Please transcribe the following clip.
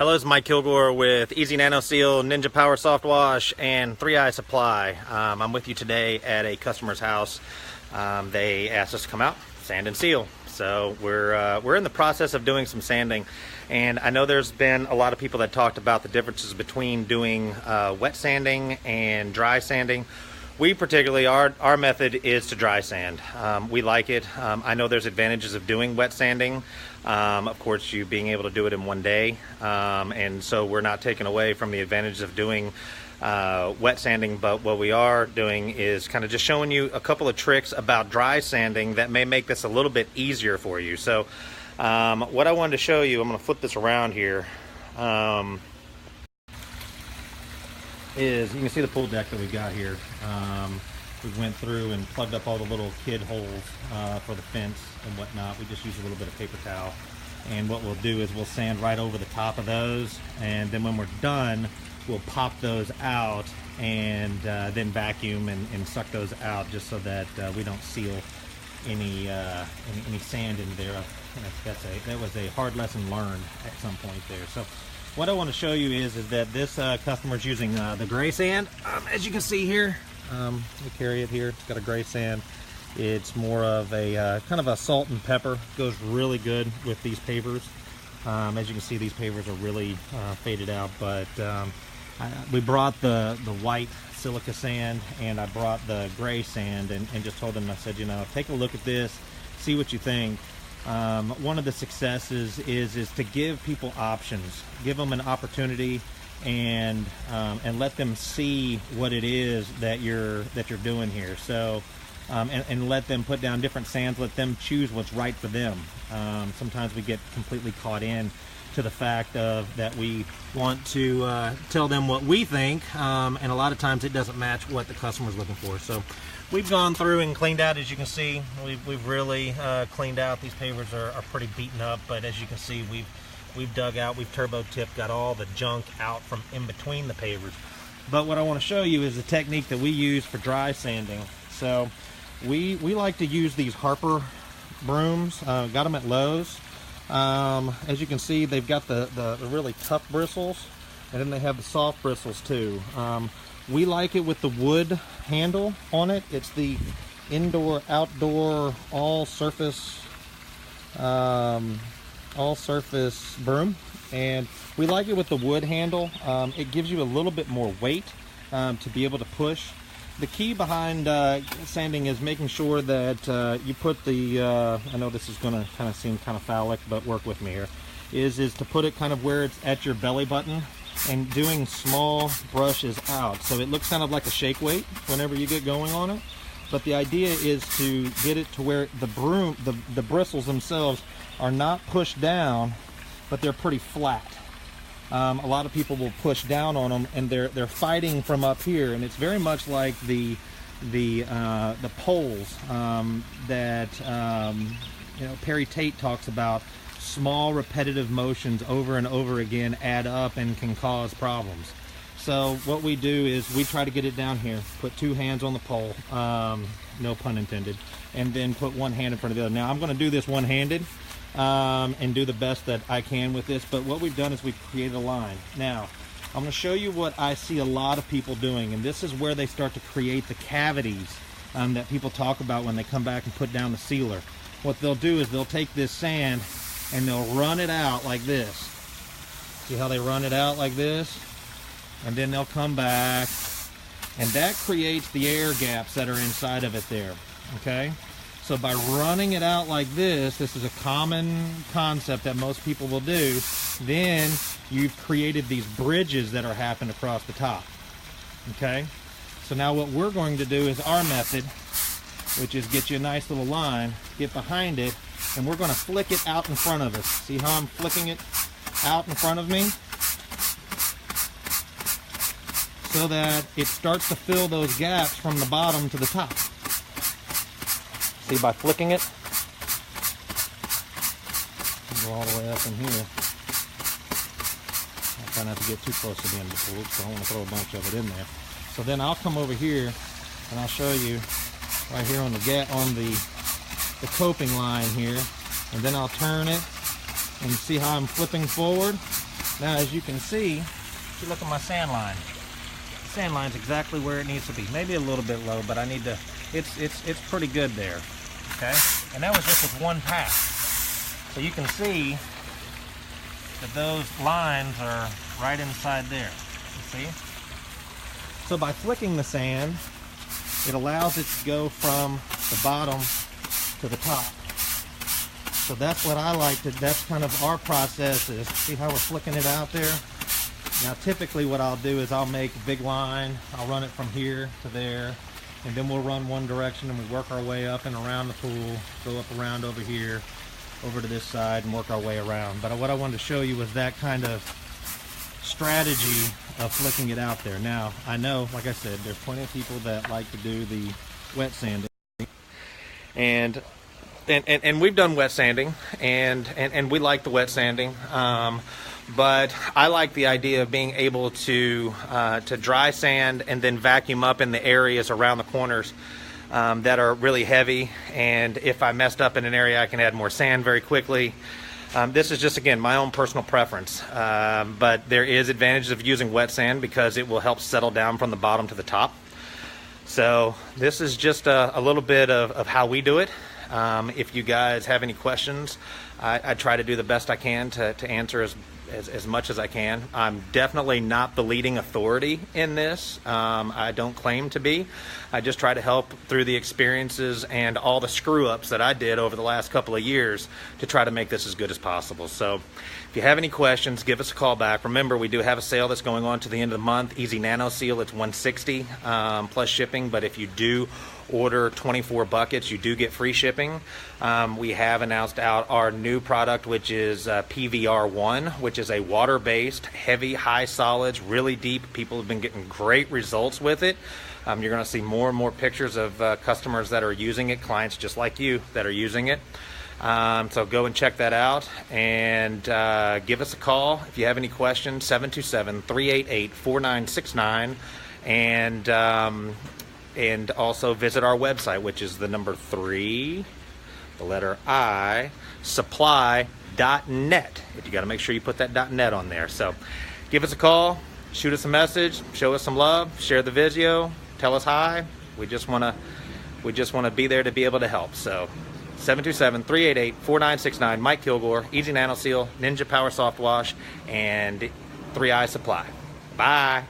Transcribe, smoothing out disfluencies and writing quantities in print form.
Hello, it's Mike Kilgore with Easy Nano Seal, Ninja Power Soft Wash, and 3i Supply. I'm with you today at a customer's house. They asked us to come out, sand and seal. So we're in the process of doing some sanding, and I know there's been a lot of people that talked about the differences between doing wet sanding and dry sanding. We particularly, our method is to dry sand. We like it. I know there's advantages of doing wet sanding. Of course, you being able to do it in one day, and so we're not taking away from the advantages of doing wet sanding, but what we are doing is kind of just showing you a couple of tricks about dry sanding that may make this a little bit easier for you. So what I wanted to show you, I'm going to flip this around here, is you can see the pool deck that we got here. We went through and plugged up all the little kid holes for the fence and whatnot. We just use a little bit of paper towel, and what we'll do is we'll sand right over the top of those, and then when we're done we'll pop those out and then vacuum and suck those out, just so that we don't seal any sand in there. That was a hard lesson learned at some point there. So what I want to show you is that this customer is using the gray sand. As you can see here, we carry it here. It's got a gray sand. It's more of a kind of a salt and pepper. Goes really good with these pavers. As you can see, these pavers are really faded out, but we brought the white silica sand, and I brought the gray sand, and just told them, I said, you know, take a look at this, see what you think. One of the successes is to give people options, give them an opportunity, and let them see what it is that you're doing here. So and let them put down different sands, let them choose what's right for them. Sometimes we get completely caught in to the fact of that we want to tell them what we think, and a lot of times it doesn't match what the customer's looking for. So we've gone through and cleaned out. As you can see, we've really cleaned out. These pavers are pretty beaten up, but as you can see, we've dug out, we've turbo tipped, got all the junk out from in between the pavers. But what I want to show you is the technique that we use for dry sanding. So we like to use these Harper brooms. Got them at Lowe's. As you can see, they've got the really tough bristles, and then they have the soft bristles too. We like it with the wood handle on it. It's the indoor outdoor all surface broom, and we like it with the wood handle. It gives you a little bit more weight to be able to push. The key behind sanding is making sure that you put the I know this is going to kind of seem kind of phallic, but work with me here, is to put it kind of where it's at your belly button and doing small brushes out, so it looks kind of like a shake weight whenever you get going on it. But the idea is to get it to where the bristles themselves are not pushed down, but they're pretty flat. A lot of people will push down on them, and they're fighting from up here, and it's very much like the poles that you know, Perry Tate talks about. Small repetitive motions over and over again add up and can cause problems. So what we do is we try to get it down here, put two hands on the pole, no pun intended, and then put one hand in front of the other. Now I'm going to do this one-handed and do the best that I can with this, but what we've done is we've created a line. Now I'm going to show you what I see a lot of people doing, and this is where they start to create the cavities that people talk about when they come back and put down the sealer. What they'll do is they'll take this sand and they'll run it out like this. See how they run it out like this? And then they'll come back, and that creates the air gaps that are inside of it there, okay? So by running it out like this is a common concept that most people will do, then you've created these bridges that are happening across the top, okay? So now what we're going to do is our method, which is get you a nice little line, get behind it, and we're going to flick it out in front of us. See how I'm flicking it out in front of me? So that it starts to fill those gaps from the bottom to the top. See, by flicking it, go all the way up in here. I'll try not to get too close to the end of the pool, so I want to throw a bunch of it in there. So then I'll come over here and I'll show you right here on the coping line here, and then I'll turn it and see how I'm flipping forward. Now, as you can see, if you look at my sand line, the sand line's exactly where it needs to be. Maybe a little bit low, but I need to, it's pretty good there, okay? And that was just with one pass. So you can see that those lines are right inside there, you see? So by flicking the sand, it allows it to go from the bottom to the top. So that's what I like to, that's kind of our process is, see how we're flicking it out there? Now typically what I'll do is I'll make a big line, I'll run it from here to there, and then we'll run one direction and we work our way up and around the pool, go up around over here, over to this side and work our way around. But what I wanted to show you was that kind of strategy of flicking it out there. Now, I know, like I said, there's plenty of people that like to do the wet sanding. And we've done wet sanding, and we like the wet sanding, but I like the idea of being able to dry sand and then vacuum up in the areas around the corners that are really heavy, and if I messed up in an area I can add more sand very quickly. This is just, again, my own personal preference, but there is advantages of using wet sand because it will help settle down from the bottom to the top. So this is just a little bit of how we do it. If you guys have any questions, I try to do the best I can to answer as much as I can. I'm definitely not the leading authority in this. I don't claim to be. I just try to help through the experiences and all the screw-ups that I did over the last couple of years to try to make this as good as possible. So if you have any questions, give us a call back. Remember, we do have a sale that's going on to the end of the month. Easy Nano Seal, it's $160 plus shipping, but if you do order 24 buckets, you do get free shipping. We have announced out our new product, which is PVR1, which is a water-based, heavy, high solids, really deep. People have been getting great results with it. You're going to see more and more pictures of customers that are using it, clients just like you that are using it. So go and check that out, and give us a call if you have any questions, 727-388-4969, and also visit our website, which is the number 3, the letter I, supply.net. You got to make sure you put that .net on there. So give us a call, shoot us a message, show us some love, share the video, tell us hi. We just want to be there to be able to help. So 727-388-4969, Mike Kilgore, Easy Nano Seal, Ninja Power Soft Wash, and 3i Supply. Bye.